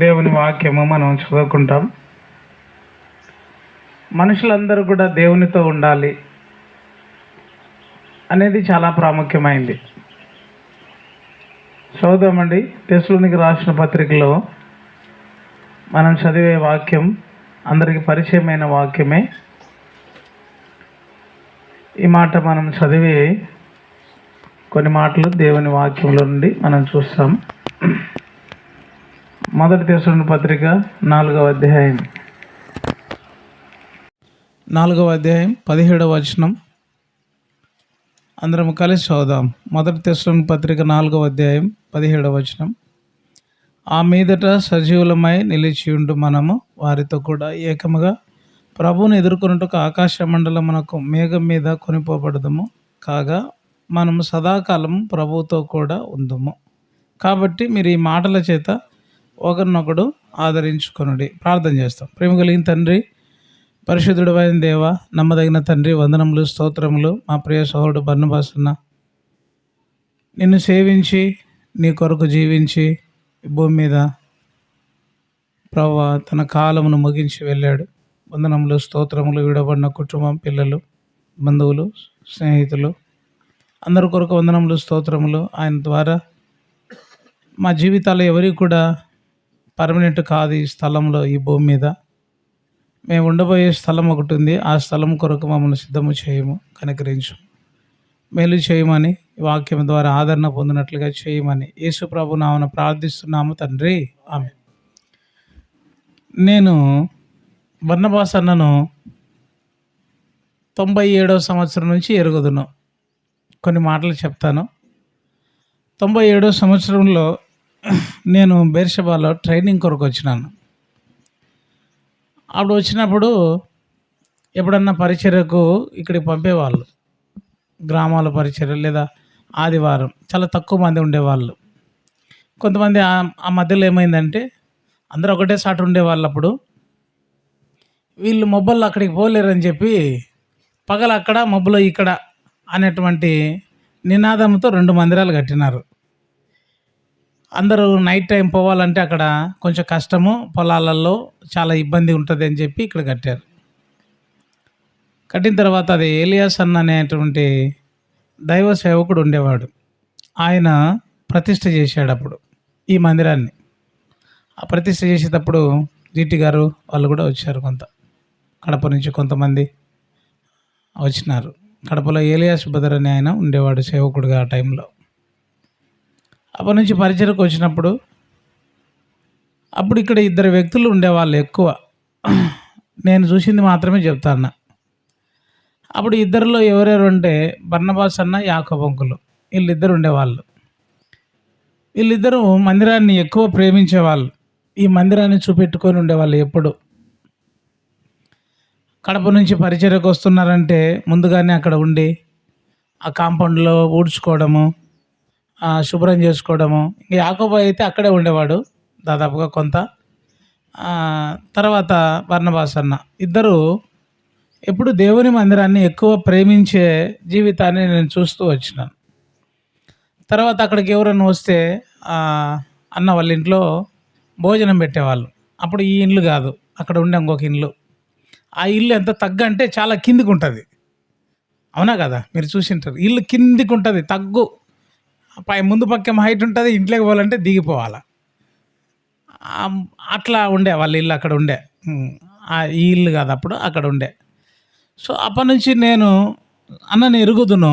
దేవుని వాక్యము మనం చదువుకుంటాం. మనుషులందరూ కూడా దేవునితో ఉండాలి అనేది చాలా ప్రాముఖ్యమైంది. చదువుదామండి. తెస్సలోనికీయులకు రాసిన పత్రికలో మనం చదివే వాక్యం అందరికీ పరిచయమైన వాక్యమే. ఈ మాట మనం చదివి కొన్ని మాటలు దేవుని వాక్యంలో నుండి మనం చూస్తాం. మొదటి తెస్సలోనికీయులకు పత్రిక 4వ అధ్యాయం 17వ వచనం అందరం కలిసి చదువుదాం. మొదటి తెస్సలోనికీయులకు పత్రిక 4వ అధ్యాయం 17వ వచనం. ఆ మీదట సజీవులమై నిలిచియుండు మనము వారితో కూడా ఏకముగా ప్రభువును ఎదుర్కొనుటకు ఆకాశ మండలమునకు మేఘం మీద కొనిపోబడదుము. కాగా మనము సదాకాలం ప్రభువుతో కూడా ఉందుము. కాబట్టి మీరు ఈ మాటల చేత ఒకరినొకడు ఆదరించుకొనుడి. ప్రార్థన చేస్తాం. ప్రేమ కలిగిన తండ్రి, పరిశుద్ధుడైన దేవ, నమ్మదగిన తండ్రి, వందనములు, స్తోత్రములు. మా ప్రియ సహోదరుడు బర్నబాస్ అన్న నిన్ను సేవించి నీ కొరకు జీవించి భూమి మీద ప్రభువా తన కాలమును ముగించి వెళ్ళాడు. వందనములు, స్తోత్రములు. విడబడిన కుటుంబం, పిల్లలు, బంధువులు, స్నేహితులు అందరి కొరకు వందనములు, స్తోత్రములు. ఆయన ద్వారా మా జీవితాలు ఎవరికి కూడా పర్మనెంట్ కాదు. ఈ స్థలంలో, ఈ భూమి మీద మేము ఉండబోయే స్థలం ఒకటి ఉంది. ఆ స్థలం కొరకు మమ్మల్ని సిద్ధము చేయము, కనికరించు, మేలు చేయమని వాక్యం ద్వారా ఆదరణ పొందినట్లుగా చేయమని యేసు ప్రభు నామమున ప్రార్థిస్తున్నాము తండ్రి, ఆమేన్. నేను బర్నబాస్ అన్నను 97వ సంవత్సరం నుంచి ఎరుగుదును. కొన్ని మాటలు చెప్తాను. 97వ సంవత్సరంలో నేను బెర్షెబాలో ట్రైనింగ్ కొరకు వచ్చినాను. అప్పుడు వచ్చినప్పుడు ఎప్పుడన్నా పరిచర్యకు ఇక్కడికి పంపేవాళ్ళు. గ్రామాల పరిచర్య లేదా ఆదివారం చాలా తక్కువ మంది ఉండేవాళ్ళు. కొంతమంది ఆ మధ్యలో ఏమైందంటే అందరూ ఒకటే సాట ఉండేవాళ్ళు. అప్పుడు వీళ్ళు మొబ్బల్లో అక్కడికి పోలేరని చెప్పి పగల అక్కడ మొబ్బలో ఇక్కడ అనేటువంటి నినాదంతో 2 మందిరాలు కట్టినారు. అందరూ నైట్ టైం పోవాలంటే అక్కడ కొంచెం కష్టము, పొలాలలో చాలా ఇబ్బంది ఉంటుంది అని చెప్పి ఇక్కడ కట్టారు. కట్టిన తర్వాత అది ఏలియాస్ అన్న అనేటువంటి దైవ సేవకుడు ఉండేవాడు. ఆయన ప్రతిష్ఠ చేశాడు అప్పుడు ఈ మందిరాన్ని. ఆ ప్రతిష్ఠ చేసేటప్పుడు జీటీ గారు వాళ్ళు కూడా వచ్చారు. కడప నుంచి కొంతమంది వచ్చినారు. కడపలో ఏలియాస్ బ్రదర్ అని ఆయన ఉండేవాడు సేవకుడుగా ఆ టైంలో. అప్పటి నుంచి పరిచయకు వచ్చినప్పుడు అప్పుడు ఇక్కడ 2 వ్యక్తులు ఉండేవాళ్ళు ఎక్కువ. నేను చూసింది మాత్రమే చెప్తాను. అప్పుడు ఇద్దరిలో ఎవరెవరు అంటే బర్నబాస్ అన్న, యాకోబు అంకులు, వీళ్ళిద్దరు ఉండేవాళ్ళు. వీళ్ళిద్దరూ మందిరాన్ని ఎక్కువ ప్రేమించేవాళ్ళు. ఈ మందిరాన్ని చూపెట్టుకొని ఉండేవాళ్ళు. ఎప్పుడు కడప నుంచి పరిచర్యకు వస్తున్నారంటే ముందుగానే అక్కడ ఉండి ఆ కాంపౌండ్లో ఊడ్చుకోవడము, శుభ్రం చేసుకోవడము. ఇంకా యాకోబు అయితే అక్కడే ఉండేవాడు దాదాపుగా కొంత. తర్వాత బర్నబాస్ అన్న ఇద్దరు ఎప్పుడు దేవుని మందిరాన్ని ఎక్కువ ప్రేమించే జీవితాన్ని నేను చూస్తూ వచ్చినాను. తర్వాత అక్కడికి ఎవరైనా వస్తే అన్న వాళ్ళ ఇంట్లో భోజనం పెట్టేవాళ్ళు. అప్పుడు ఈ ఇల్లు కాదు, అక్కడ ఉండే ఇంకొక ఇల్లు. ఆ ఇల్లు ఎంత తగ్గంటే చాలా కిందికి ఉంటుంది. అవునా కదా, మీరు చూసింటారు. ఇల్లు కిందికి ఉంటుంది, తగ్గు. ముందు పక్కన హైట్ ఉంటుంది. ఇంట్లోకి పోవాలంటే దిగిపోవాలి. అట్లా ఉండే వాళ్ళ ఇల్లు. అక్కడ ఉండే ఈ ఇల్లు కాదు, అప్పుడు అక్కడ ఉండే. సో అప్పటి నుంచి నేను అన్నని ఎరుగుదును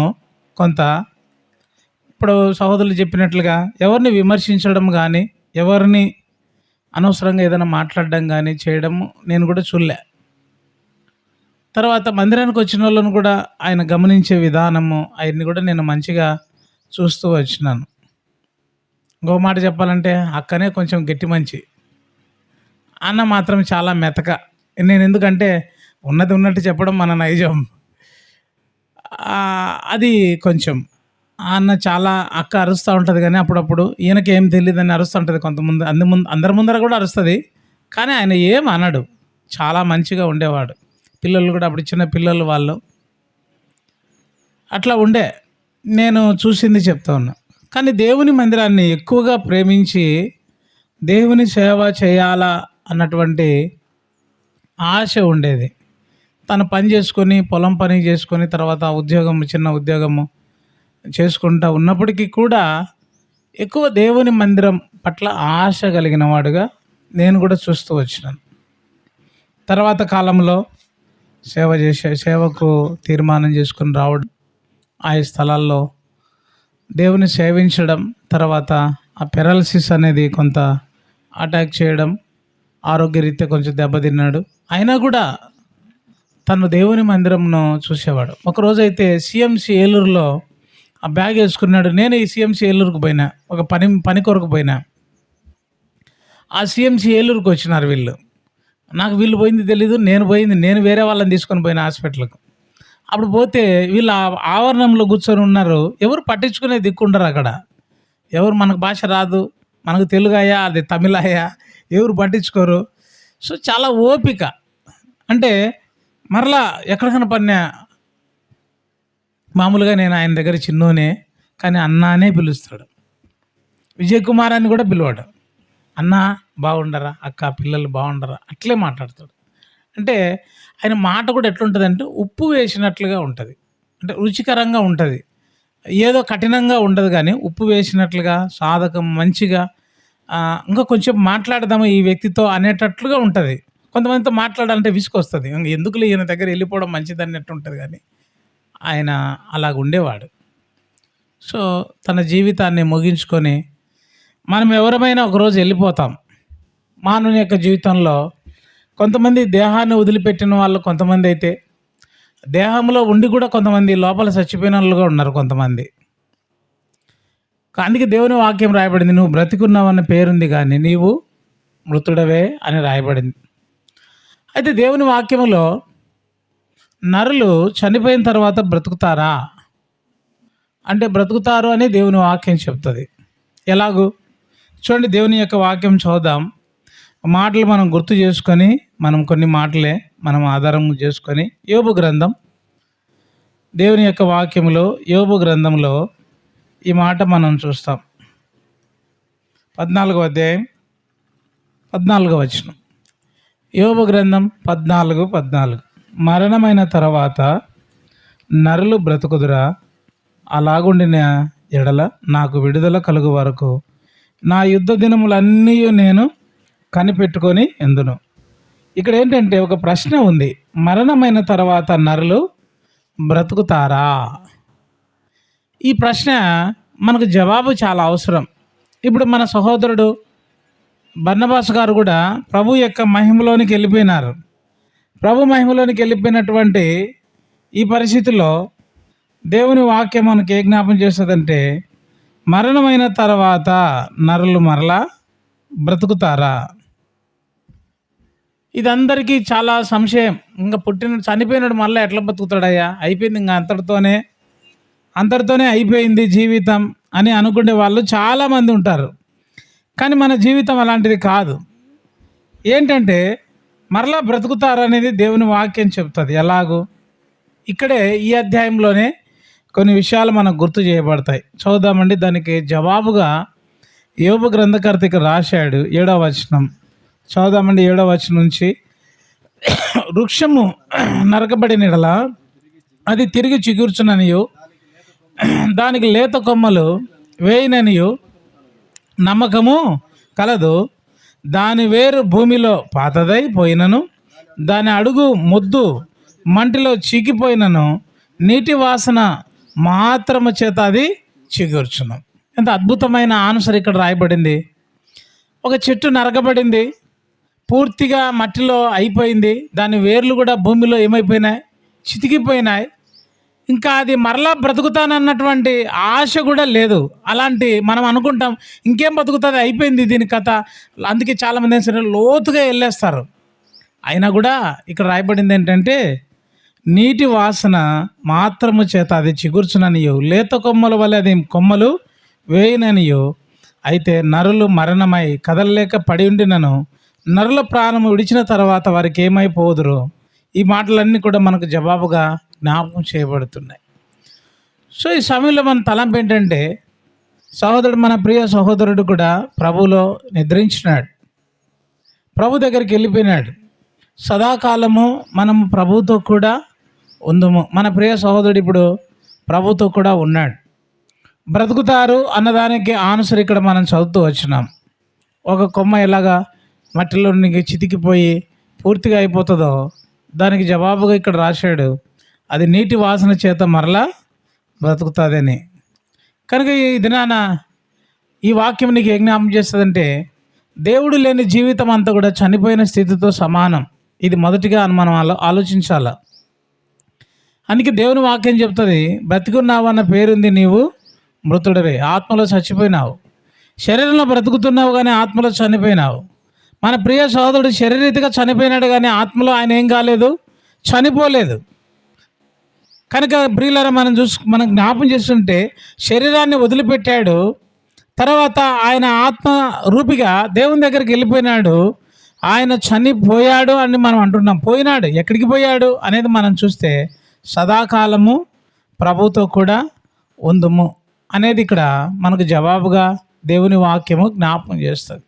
కొంత. ఇప్పుడు సహోదరులు చెప్పినట్లుగా ఎవరిని విమర్శించడం కానీ, ఎవరిని అనవసరంగా ఏదైనా మాట్లాడడం కానీ చేయడం నేను కూడా చూడలే. తర్వాత మందిరానికి వచ్చిన వాళ్ళను కూడా ఆయన గమనించే విధానము అవన్నీ కూడా నేను మంచిగా చూస్తూ వచ్చినాను. ఇంకో మాట చెప్పాలంటే అక్కనే కొంచెం గట్టి మంచి, అన్న మాత్రం చాలా మెతక. నేను ఎందుకంటే ఉన్నది ఉన్నట్టు చెప్పడం మన నైజం. అది కొంచెం అన్న చాలా అక్క అరుస్తూ ఉంటుంది, కానీ అప్పుడప్పుడు ఈయనకి ఏం తెలియదని అరుస్తూ ఉంటుంది. అందరి ముందర కూడా అరుస్తుంది, కానీ ఆయన ఏం అనడు. చాలా మంచిగా ఉండేవాడు. పిల్లలు కూడా అప్పుడు చిన్న పిల్లలు వాళ్ళు అట్లా ఉండే. నేను చూసింది చెప్తా ఉన్నా. కానీ దేవుని మందిరాన్ని ఎక్కువగా ప్రేమించి దేవుని సేవ చేయాలా అన్నటువంటి ఆశ ఉండేది. తను పని చేసుకొని, పొలం పని చేసుకొని, తర్వాత ఉద్యోగం, చిన్న ఉద్యోగము చేసుకుంటా ఉన్నప్పటికీ కూడా ఎక్కువ దేవుని మందిరం పట్ల ఆశ కలిగిన వాడుగా నేను కూడా చూస్తూ వచ్చినాను. తర్వాత కాలంలో సేవకు తీర్మానం చేసుకొని రావడం, ఆయా స్థలాల్లో దేవుని సేవించడం, తర్వాత ఆ పెరాలసిస్ అనేది కొంత అటాక్ చేయడం, ఆరోగ్యరీత్యా కొంచెం దెబ్బతిన్నాడు. అయినా కూడా తను దేవుని మందిరంను చూసేవాడు. ఒకరోజైతే సిఎంసి ఏలూరులో ఆ బ్యాగ్ వేసుకున్నాడు. నేను ఈ సిఎంసి ఏలూరుకు పోయినా, ఒక పని కొరకు పోయినా. ఆ సిఎంసి ఏలూరుకు వచ్చినారు వీళ్ళు. నాకు వీళ్ళు పోయింది తెలీదు, నేను వేరే వాళ్ళని తీసుకొని పోయిన హాస్పిటల్కు. అప్పుడు పోతే వీళ్ళు ఆవరణంలో కూర్చొని ఉన్నారు. ఎవరు పట్టించుకునే దిక్కుండరు అక్కడ. ఎవరు, మనకు భాష రాదు, మనకు తెలుగాయా అది తమిళాయా, ఎవరు పట్టించుకోరు. సో చాలా ఓపిక. అంటే మరలా ఎక్కడికైనా పడినా మామూలుగా నేను ఆయన దగ్గర చిన్నోనే, కానీ అన్నానే పిలుస్తాడు. విజయ్ కుమార్ అని కూడా పిలవాడు. అన్న బాగుండరా, అక్క పిల్లలు బాగుండరా, అట్లే మాట్లాడతాడు. అంటే ఆయన మాట కూడా ఎట్లుంటుందంటే ఉప్పు వేసినట్లుగా ఉంటుంది. అంటే రుచికరంగా ఉంటుంది. ఏదో కఠినంగా ఉండదు, కానీ ఉప్పు వేసినట్లుగా సాధకం మంచిగా ఇంకా కొంచెం మాట్లాడదాము ఈ వ్యక్తితో అనేటట్లుగా ఉంటుంది. కొంతమందితో మాట్లాడాలంటే విసుకొస్తుంది, ఎందుకులే ఈయన దగ్గర వెళ్ళిపోవడం మంచిది అన్నట్టు ఉంటుంది. కానీ ఆయన అలాగ ఉండేవాడు. సో తన జీవితాన్ని ముగించుకొని, మనం ఎవరమైనా ఒకరోజు వెళ్ళిపోతాం. మానవుని యొక్క జీవితంలో కొంతమంది దేహాన్ని వదిలిపెట్టిన వాళ్ళు, కొంతమంది అయితే దేహంలో ఉండి కూడా కొంతమంది లోపల చచ్చిపోయిన వాళ్ళుగా ఉన్నారు కొంతమంది. అందుకే దేవుని వాక్యం రాయబడింది, నువ్వు బ్రతికున్నావన్న పేరుంది కానీ నీవు మృతుడవే అని రాయబడింది. అయితే దేవుని వాక్యములో నరులు చనిపోయిన తర్వాత బ్రతుకుతారా అంటే బ్రతుకుతారు అని దేవుని వాక్యం చెప్తుంది. ఎలాగూ చూడండి, దేవుని యొక్క వాక్యం చూద్దాం. మాటలు మనం గుర్తు చేసుకొని, మనం కొన్ని మాటలే మనం ఆధారం చేసుకొని, యోబు గ్రంథం, దేవుని యొక్క వాక్యంలో యోబు గ్రంథంలో ఈ మాట మనం చూస్తాం. 14వ అధ్యాయం 14వ వచనం. యోబు గ్రంథం 14:14. మరణమైన తర్వాత నరులు బ్రతుకుదురా, అలాగుండిన ఎడల నాకు విడుదల కలుగు వరకు నా యుద్ధ దినములన్నీ నేను కనిపెట్టుకొని ఎందును. ఇక్కడ ఏంటంటే ఒక ప్రశ్న ఉంది, మరణమైన తర్వాత నరులు బ్రతుకుతారా? ఈ ప్రశ్న మనకు జవాబు చాలా అవసరం. ఇప్పుడు మన సహోదరుడు బర్నబాస్ గారు కూడా ప్రభు యొక్క మహిమలోనికి వెళ్ళిపోయినారు. ప్రభు మహిమలోనికి వెళ్ళిపోయినటువంటి ఈ పరిస్థితుల్లో దేవుని వాక్యం మనకి ఏ జ్ఞాపం చేస్తుందంటే, మరణమైన తర్వాత నరులు మరలా బ్రతుకుతారా? ఇది అందరికీ చాలా సంశయం. ఇంకా చనిపోయినాడు మళ్ళీ ఎట్లా బతుకుతాడయ్యా, అయిపోయింది, ఇంకా అంతటితోనే అయిపోయింది జీవితం అని అనుకునే వాళ్ళు చాలామంది ఉంటారు. కానీ మన జీవితం అలాంటిది కాదు. ఏంటంటే మరలా బ్రతుకుతారనేది దేవుని వాక్యం చెప్తుంది. ఎలాగూ ఇక్కడే ఈ అధ్యాయంలోనే కొన్ని విషయాలు మనకు గుర్తు చేయబడతాయి. చూద్దామండి. దానికి జవాబుగా యోబు గ్రంథకర్తకి రాశాడు. 7వ వచనం చూద్దామండి. 7వ వచనం నుంచి, వృక్షము నరకబడిన ఎడల అది తిరిగి చిగుర్చుననియు, దానికి లేత కొమ్మలు వేయననియు నమ్మకము కలదు. దాని వేరు భూమిలో పాతదై పోయినను, దాని అడుగు మొద్దు మంటిలో చీకిపోయినను, నీటి వాసన మాత్రము చేత అది చిగుర్చును. ఎంత అద్భుతమైన ఆన్సర్ ఇక్కడ రాయబడింది. ఒక చెట్టు నరకబడింది, పూర్తిగా మట్టిలో అయిపోయింది, దాని వేర్లు కూడా భూమిలో ఏమైపోయినాయి, చితికిపోయినాయి. ఇంకా అది మరలా బ్రతుకుతానన్నటువంటి ఆశ కూడా లేదు. అలాంటి మనం అనుకుంటాం, ఇంకేం బతుకుతుంది, అయిపోయింది దీని కథ. అందుకే చాలామంది సరే లోతుగా వెళ్ళేస్తారు. అయినా కూడా ఇక్కడ రాయబడింది ఏంటంటే, నీటి వాసన మాత్రము చేత అది చిగుర్చుననియు, లేత కొమ్మల వల్ల అది కొమ్మలు వేయననియు, అయితే నరులు మరణమై కదలలేక పడి ఉండినను, నరుల ప్రాణము విడిచిన తర్వాత వారికి ఏమైపోదురు. ఈ మాటలన్నీ కూడా మనకు జవాబుగా జ్ఞాపకం చేయబడుతున్నాయి. సో ఈ సమయంలో మన తలంపు ఏంటంటే, మన ప్రియ సహోదరుడు కూడా ప్రభువులో నిద్రించినాడు, ప్రభు దగ్గరికి వెళ్ళిపోయినాడు. సదాకాలము మనం ప్రభుతో కూడా ఉందము. మన ప్రియ సహోదరుడు ఇప్పుడు ప్రభుతో కూడా ఉన్నాడు. బ్రతుకుతారు అన్నదానికి ఆన్సర్ ఇక్కడ మనం చదువుతూ వచ్చినాం. ఒక కొమ్మ ఎలాగా మట్టిలోనికి చితికిపోయి పూర్తిగా అయిపోతుందో దానికి జవాబుగా ఇక్కడ రాశాడు, అది నీటి వాసన చేత మరలా బ్రతుకుతుందని. కనుక ఈ దినాన ఈ వాక్యం నీకు ఏం జ్ఞాపకం చేస్తుందంటే, దేవుడు లేని జీవితం అంతా కూడా చనిపోయిన స్థితితో సమానం. ఇది మొదటిగా మనం ఆలోచించాల. అందుకే దేవుని వాక్యం చెప్తుంది, బ్రతికున్నావు అన్న పేరుంది, నీవు మృతుడవే, ఆత్మలో చచ్చిపోయినావు. శరీరంలో బ్రతుకుతున్నావు కానీ ఆత్మలో చనిపోయినావు. మన ప్రియ సహోదరుడు శరీరీతిగా చనిపోయినాడు కానీ ఆత్మలో ఆయన ఏం కాలేదు, చనిపోలేదు. కనుక ప్రియులారా మనం జ్ఞాపం చేస్తుంటే శరీరాన్ని వదిలిపెట్టాడు, తర్వాత ఆయన ఆత్మ రూపిగా దేవుని దగ్గరికి వెళ్ళిపోయినాడు. ఆయన చనిపోయాడు అని మనం అంటున్నాం. పోయినాడు, ఎక్కడికి పోయాడు అనేది మనం చూస్తే సదాకాలము ప్రభుతో కూడా ఉందుము అనేది ఇక్కడ మనకు జవాబుగా దేవుని వాక్యము జ్ఞాపకం చేస్తుంది.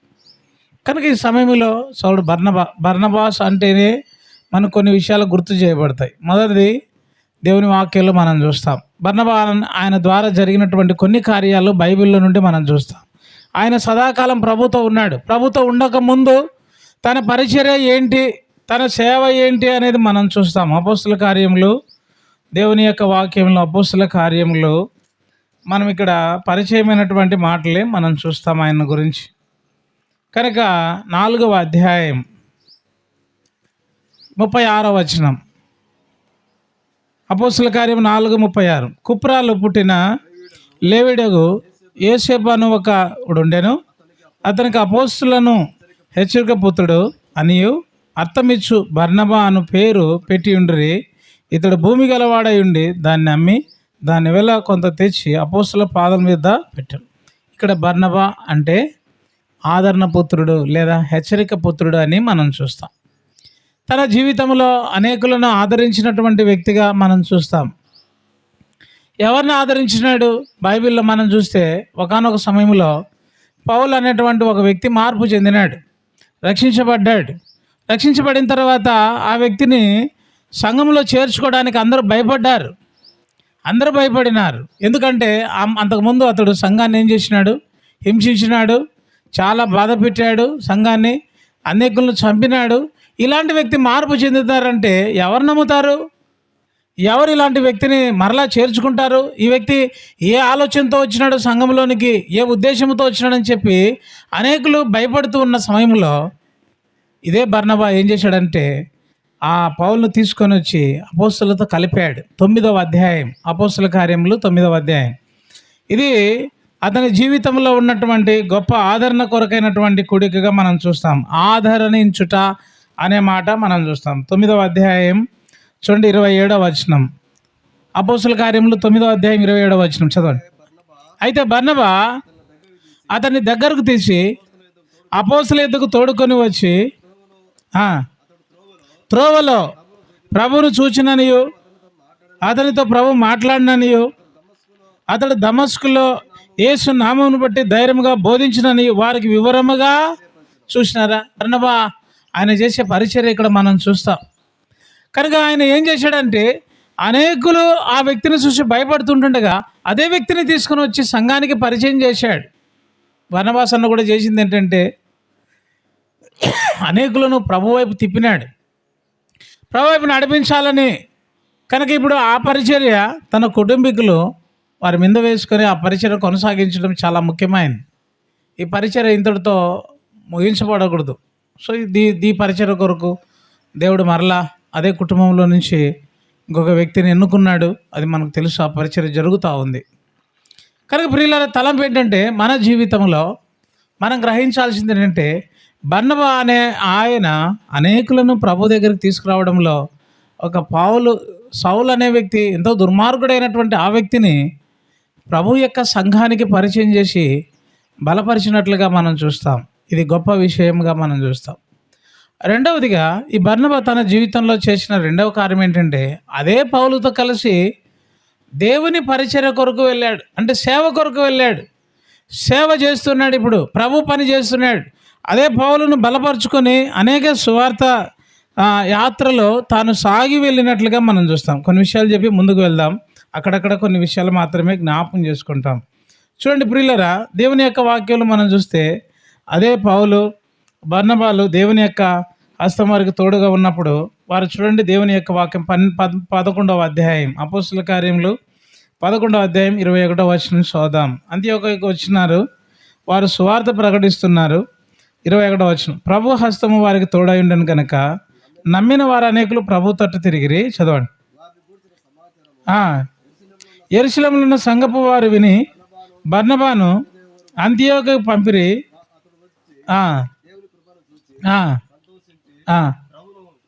కనుక ఈ సమయంలో సౌడు బర్నబాస్ అంటేనే మనకు కొన్ని విషయాలు గుర్తు చేయబడతాయి. మొదటిది దేవుని వాక్యంలో మనం చూస్తాం. బర్నబా ఆయన ద్వారా జరిగినటువంటి కొన్ని కార్యాలు బైబిల్లో నుండి మనం చూస్తాం. ఆయన సదాకాలం ప్రభుతో ఉన్నాడు. ప్రభుతో ఉండక ముందు తన పరిచర్య ఏంటి, తన సేవ ఏంటి అనేది మనం చూస్తాం. అపోస్తుల కార్యములు, దేవుని యొక్క వాక్యంలో అపోస్తుల కార్యములు మనం ఇక్కడ పరిచయమైనటువంటి మాటలే మనం చూస్తాం ఆయన గురించి. కనుక 4వ అధ్యాయం 36వ వచనం, అపోస్తుల కార్యం 4:36. కుప్రాలో పుట్టిన లేవిడగు యోసేపు అను ఒకడు ఉండెను, అతనికి అపోస్తులను హెచ్చరిక పుత్రుడు అనియు అర్థమిచ్చు బర్నబా అను పేరు పెట్టి ఉండ్రి. ఇతడు భూమి గలవాడై ఉండి దాన్ని అమ్మి దాని వల్ల కొంత తెచ్చి అపోస్తుల పాదం మీద పెట్టాడు. ఇక్కడ బర్నబా అంటే ఆదరణ పుత్రుడు లేదా హెచ్చరిక పుత్రుడు అని మనం చూస్తాం. తన జీవితంలో అనేకులను ఆదరించినటువంటి వ్యక్తిగా మనం చూస్తాం. ఎవరిని ఆదరించినాడు? బైబిల్లో మనం చూస్తే ఒకానొక సమయంలో పౌలు అనేటువంటి ఒక వ్యక్తి మార్పు చెందినాడు, రక్షించబడ్డాడు. రక్షించబడిన తర్వాత ఆ వ్యక్తిని సంఘంలో చేర్చుకోవడానికి అందరూ భయపడినారు. ఎందుకంటే అంతకుముందు అతడు సంఘాన్ని ఏం చేసినాడు? హింసించినాడు, చాలా బాధ పెట్టాడు, సంఘాన్ని అనేకులను చంపినాడు. ఇలాంటి వ్యక్తి మార్పు చెందుతారంటే ఎవరు నమ్ముతారు? ఎవరు ఇలాంటి వ్యక్తిని మరలా చేర్చుకుంటారు? ఈ వ్యక్తి ఏ ఆలోచనతో వచ్చినాడు సంఘంలోనికి, ఏ ఉద్దేశంతో వచ్చినాడని చెప్పి అనేకులు భయపడుతూ ఉన్న సమయంలో ఇదే బర్నబా ఏం చేశాడంటే ఆ పౌలును తీసుకొని వచ్చి అపోస్తులతో కలిపాడు. 9వ అధ్యాయం, అపోస్తుల కార్యములు 9వ అధ్యాయం. ఇది అతని జీవితంలో ఉన్నటువంటి గొప్ప ఆదరణ కొరకైనటువంటి కూడికగా మనం చూస్తాం. ఆదరణించుట అనే మాట మనం చూస్తాం. 9వ అధ్యాయం చూడండి, 27వ వచనం. అపోస్తుల కార్యములు 9వ అధ్యాయం 27వ వచనం చదవండి. అయితే బర్నబా అతన్ని దగ్గరకు తీసి అపోస్తుల యొద్దకు తోడుకొని వచ్చి త్రోవలో ప్రభువును చూచిననియు అతనితో ప్రభు మాట్లాడిననియు అతడు దమస్కులో యేసు నామమును బట్టి ధైర్యంగా బోధించినని వారికి వివరముగా చూసినారా. బర్నబా ఆయన చేసే పరిచర్య ఇక్కడ మనం చూస్తాం. కనుక ఆయన ఏం చేశాడంటే అనేకులు ఆ వ్యక్తిని చూసి భయపడుతుంటుండగా అదే వ్యక్తిని తీసుకుని వచ్చి సంఘానికి పరిచయం చేశాడు. బర్నబాస్ అన్న కూడా చేసింది ఏంటంటే అనేకులను ప్రభు వైపు తిప్పినాడు, ప్రభు వైపు నడిపించాలని. కనుక ఇప్పుడు ఆ పరిచర్య తన కుటుంబీకులు వారి మీద వేసుకొని ఆ పరిచర్య కొనసాగించడం చాలా ముఖ్యమైనది. ఈ పరిచర్య ఇంతటితో ముగించబడకూడదు. సో ఈ పరిచర్య కొరకు దేవుడు మరలా అదే కుటుంబంలో నుంచి ఇంకొక వ్యక్తిని ఎన్నుకున్నాడు. అది మనకు తెలుసు, ఆ పరిచర్య జరుగుతూ ఉంది. కనుక ప్రియుల తలంపు ఏంటంటే మన జీవితంలో మనం గ్రహించాల్సింది ఏంటంటే బర్నబా అనే ఆయన అనేకులను ప్రభు దగ్గరికి తీసుకురావడంలో ఒక సౌలు అనే వ్యక్తి ఎంతో దుర్మార్గుడైనటువంటి ఆ వ్యక్తిని ప్రభు యొక్క సంఘానికి పరిచయం చేసి బలపరిచినట్లుగా మనం చూస్తాం. ఇది గొప్ప విషయంగా మనం చూస్తాం. రెండవదిగా ఈ బర్నబా తన జీవితంలో చేసిన రెండవ కార్యం ఏంటంటే అదే పౌలుతో కలిసి దేవుని పరిచర్య కొరకు వెళ్ళాడు, అంటే సేవ కొరకు వెళ్ళాడు. సేవ చేస్తున్నాడు, ఇప్పుడు ప్రభు పని చేస్తున్నాడు. అదే పౌలును బలపరుచుకొని అనేక సువార్త యాత్రలో తాను సాగి వెళ్ళినట్లుగా మనం చూస్తాం. కొన్ని విషయాలు చెప్పి ముందుకు వెళ్దాం. అక్కడక్కడ కొన్ని విషయాలు మాత్రమే జ్ఞాపకం చేసుకుంటాం. చూడండి ప్రియులరా, దేవుని యొక్క వాక్యంలో మనం చూస్తే అదే పౌలు బర్నబాలు దేవుని యొక్క హస్తం వారికి తోడుగా ఉన్నప్పుడు వారు చూడండి దేవుని యొక్క వాక్యం 11వ అధ్యాయం అపోస్తుల కార్యములు 11వ అధ్యాయం 21వ వచనం చూద్దాం. అంత్యోకయకు వచ్చినారు, వారు సువార్త ప్రకటిస్తున్నారు. 21వ వచనం, ప్రభు హస్తము వారికి తోడై ఉండను కనుక నమ్మిన వారు అనేకులు ప్రభు తట్టు తిరిగిరి. చదవండి. యెరూషలేములో ఉన్న సంఘపు వారు విని బర్నబాను అంతియోకకు పంపిరి.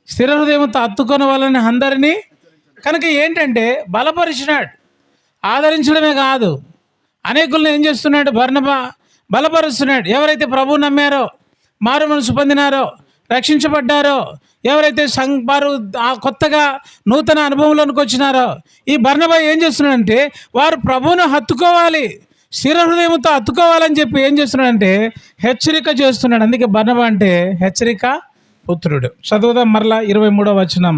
స్థిర హృదయంతో హత్తుకొని వాళ్ళని అందరినీ కనుక ఏంటంటే బలపరిచినాడు. ఆదరించడమే కాదు, అనేకులను ఏం చేస్తున్నాడు? బర్నబా బలపరుస్తున్నాడు. ఎవరైతే ప్రభు నమ్మారో, మారు మనసు పొందినారో, రక్షించబడ్డారో, ఎవరైతే వారు కొత్తగా నూతన అనుభవంలోనికి వచ్చినారో, ఈ బర్నబా ఏం చేస్తున్నాడంటే వారు ప్రభువును హత్తుకోవాలి, స్థిర హృదయంతో హత్తుకోవాలని చెప్పి ఏం చేస్తున్నాడంటే హెచ్చరిక చేస్తున్నాడు. అందుకే బర్నబా అంటే హెచ్చరిక పుత్రుడు. చదువుదాం మరలా 23వ వచనం,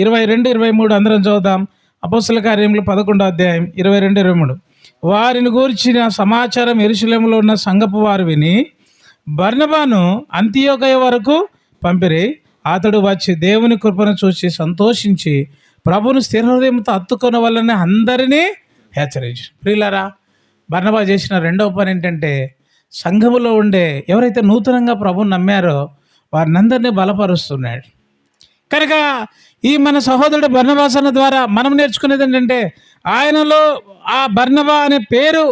22, 23 అందరం చదువుదాం. అపోస్తల కార్యములు 11వ అధ్యాయం 22, 23. వారిని గూర్చిన సమాచారం యెరూషలేములో ఉన్న సంఘపు వారు విని బర్నబాను అంతియోకయ వరకు పంపిరి. అతడు వచ్చి దేవుని కృపను చూసి సంతోషించి ప్రభువును స్థిర హృదయంతో హత్తుకున్న వాళ్ళని అందరినీ హెచ్చరించి. ప్రియులారా, బర్నబా చేసిన రెండవ పని ఏంటంటే సంఘములో ఉండే ఎవరైతే నూతనంగా ప్రభువుని నమ్మారో వారిని అందరినీ బలపరుస్తున్నాడు. కనుక ఈ మన సహోదరుడు బర్నబాసన ద్వారా మనం నేర్చుకునేది ఏంటంటే ఆయనలో ఆ బర్నబా అనే పేరు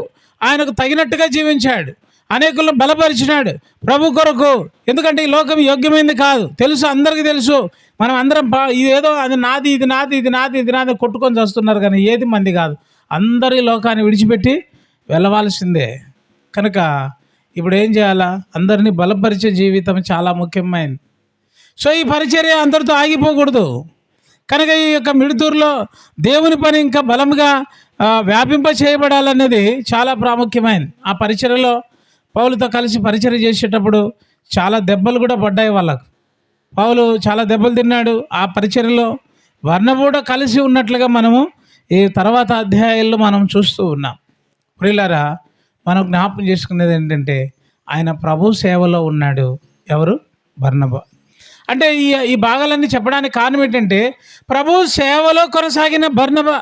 ఆయనకు తగినట్టుగా జీవించాడు, అనేకులను బలపరిచినాడు ప్రభు కొరకు. ఎందుకంటే ఈ లోకం యోగ్యమైంది కాదు, తెలుసు, అందరికీ తెలుసు. మనం అందరం ఇదేదో అది నాది, ఇది నాది, ఇది నాది, ఇది నాది కొట్టుకొని చేస్తున్నారు, కానీ ఏది మంది కాదు. అందరి లోకాన్ని విడిచిపెట్టి వెళ్ళవలసిందే. కనుక ఇప్పుడు ఏం చేయాలా? అందరినీ బలపరిచే జీవితం చాలా ముఖ్యమైనది. సో ఈ పరిచర్య అందరితో ఆగిపోకూడదు. కనుక ఈ యొక్క మిడుతూరులో దేవుని పని ఇంకా బలంగా వ్యాపింప చేయబడాలనేది చాలా ప్రాముఖ్యమైనది. ఆ పరిచర్యలో పౌలుతో కలిసి పరిచర్య చేసేటప్పుడు చాలా దెబ్బలు కూడా పడ్డాయి వాళ్ళకు. పౌలు చాలా దెబ్బలు తిన్నాడు ఆ పరిచర్యలో. బర్నబా కూడా కలిసి ఉన్నట్లుగా మనము ఈ తర్వాత అధ్యాయాల్లో మనం చూస్తూ ఉన్నాం. ప్రియులారా, మనం జ్ఞాపకం చేసుకునేది ఏంటంటే ఆయన ప్రభు సేవలో ఉన్నాడు. ఎవరు? బర్నబా. అంటే ఈ భాగాలన్నీ చెప్పడానికి కారణం ఏంటంటే ప్రభు సేవలో కొనసాగిన బర్నబా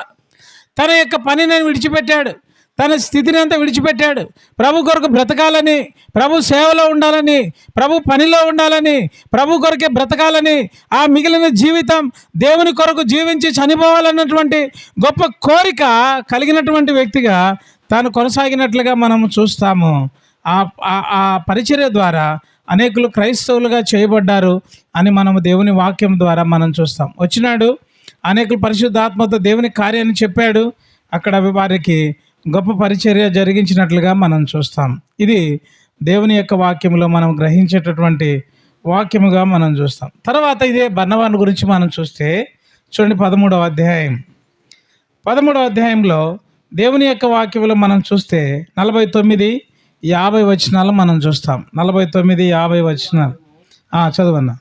తన యొక్క పనిని విడిచిపెట్టాడు, తన స్థితిని అంతా విడిచిపెట్టాడు. ప్రభు కొరకు బ్రతకాలని, ప్రభు సేవలో ఉండాలని, ప్రభు పనిలో ఉండాలని, ప్రభు కొరకే బ్రతకాలని, ఆ మిగిలిన జీవితం దేవుని కొరకు జీవించి చనిపోవాలన్నటువంటి గొప్ప కోరిక కలిగినటువంటి వ్యక్తిగా తాను కొనసాగినట్లుగా మనం చూస్తాము. ఆ పరిచర్య ద్వారా అనేకులు క్రైస్తవులుగా చేయబడ్డారు అని మనము దేవుని వాక్యం ద్వారా మనం చూస్తాం. వచ్చినాడు, అనేకులు పరిశుద్ధాత్మతో దేవుని కార్యాన్ని చెప్పాడు, అక్కడ వారికి గొప్ప పరిచర్య జరిగించినట్లుగా మనం చూస్తాం. ఇది దేవుని యొక్క వాక్యంలో మనం గ్రహించేటటువంటి వాక్యముగా మనం చూస్తాం. తర్వాత ఇదే బర్నబాను గురించి మనం చూస్తే చూడండి 13వ అధ్యాయం. 13వ అధ్యాయంలో దేవుని యొక్క వాక్యంలో మనం చూస్తే 49, 50 వచనాలు మనం చూస్తాం. 49, 50 వచనాలు చదవన్నా.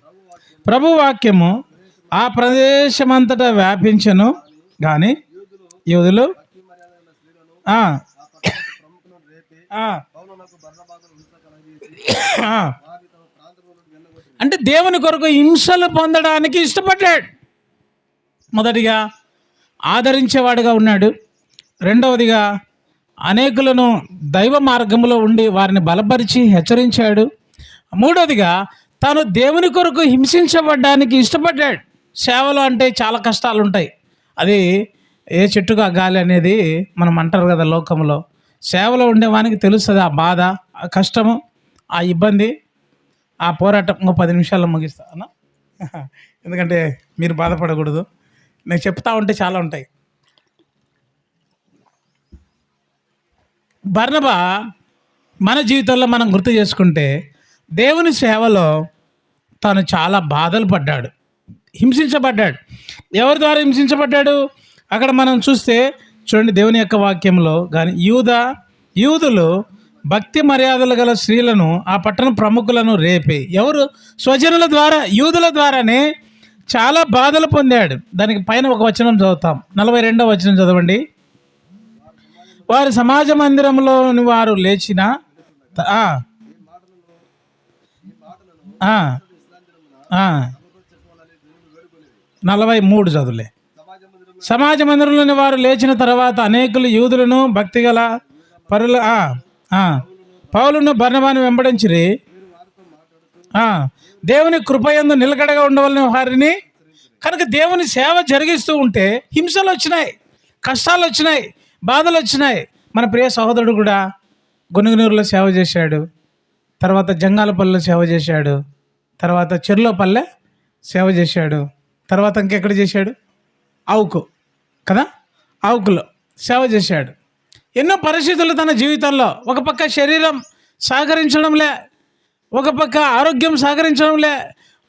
ప్రభు వాక్యము ఆ ప్రదేశమంతటా వ్యాపించను కానీ యూదులు అంటే దేవుని కొరకు హింసలు పొందడానికి ఇష్టపడ్డాడు. మొదటిగా ఆదరించేవాడుగా ఉన్నాడు. రెండవదిగా అనేకులను దైవ మార్గంలో ఉండి వారిని బలపరిచి హెచ్చరించాడు. మూడవదిగా తాను దేవుని కొరకు హింసించబడ్డానికి ఇష్టపడ్డాడు. సేవలో అంటే చాలా కష్టాలు ఉంటాయి. అది ఏ చెట్టుగా గాలి అనేది మనం అంటారు కదా లోకంలో. సేవలో ఉండేవానికి తెలుస్తుంది ఆ బాధ, ఆ కష్టము, ఆ ఇబ్బంది, ఆ పోరాటం. 10 నిమిషాల్లో ముగిస్తా అన్న, ఎందుకంటే మీరు బాధపడకూడదు. నేను చెప్తా ఉంటే చాలా ఉంటాయి. బర్నబా మన జీవితంలో మనం గుర్తు చేసుకుంటే దేవుని సేవలో తాను చాలా బాధలు పడ్డాడు, హింసించబడ్డాడు. ఎవరి ద్వారా హింసించబడ్డాడు? అక్కడ మనం చూస్తే చూడండి దేవుని యొక్క వాక్యంలో కానీ యూదులు భక్తి మర్యాదలు గల స్త్రీలను ఆ పట్టణ ప్రముఖులను రేపి ఎవరు స్వజనుల ద్వారా యూదుల ద్వారానే చాలా బాధలు పొందాడు. దానికి పైన ఒక వచనం చదువుతాం, 42వ వచనం చదవండి. వారి సమాజ మందిరంలోని వారు లేచిన 43 చదువులే. సమాజ మందిరంలోని వారు లేచిన తర్వాత అనేకులు యూదులను భక్తిగల పరుల పౌలును బర్నబాను వెంబడించిరి. దేవుని కృపయందు నిలకడగా ఉండవలసిన వారిని కనుక దేవుని సేవ జరిగిస్తూ ఉంటే హింసలు వచ్చినాయి, కష్టాలు వచ్చినాయి, బాధలు వచ్చినాయి. మన ప్రియ సహోదరుడు కూడా గునుగునూరులో సేవ చేశాడు, తర్వాత జంగాలపల్లిలో సేవ చేశాడు, తర్వాత చెర్లోపల్లె సేవ చేశాడు, తర్వాత ఇంకెక్కడ చేశాడు, ఆవుకు కదా, ఆవుకులో సేవ చేశాడు. ఎన్నో పరిస్థితులు తన జీవితంలో, ఒక పక్క శరీరం సహకరించడంలే, ఒక పక్క ఆరోగ్యం సహకరించడంలే,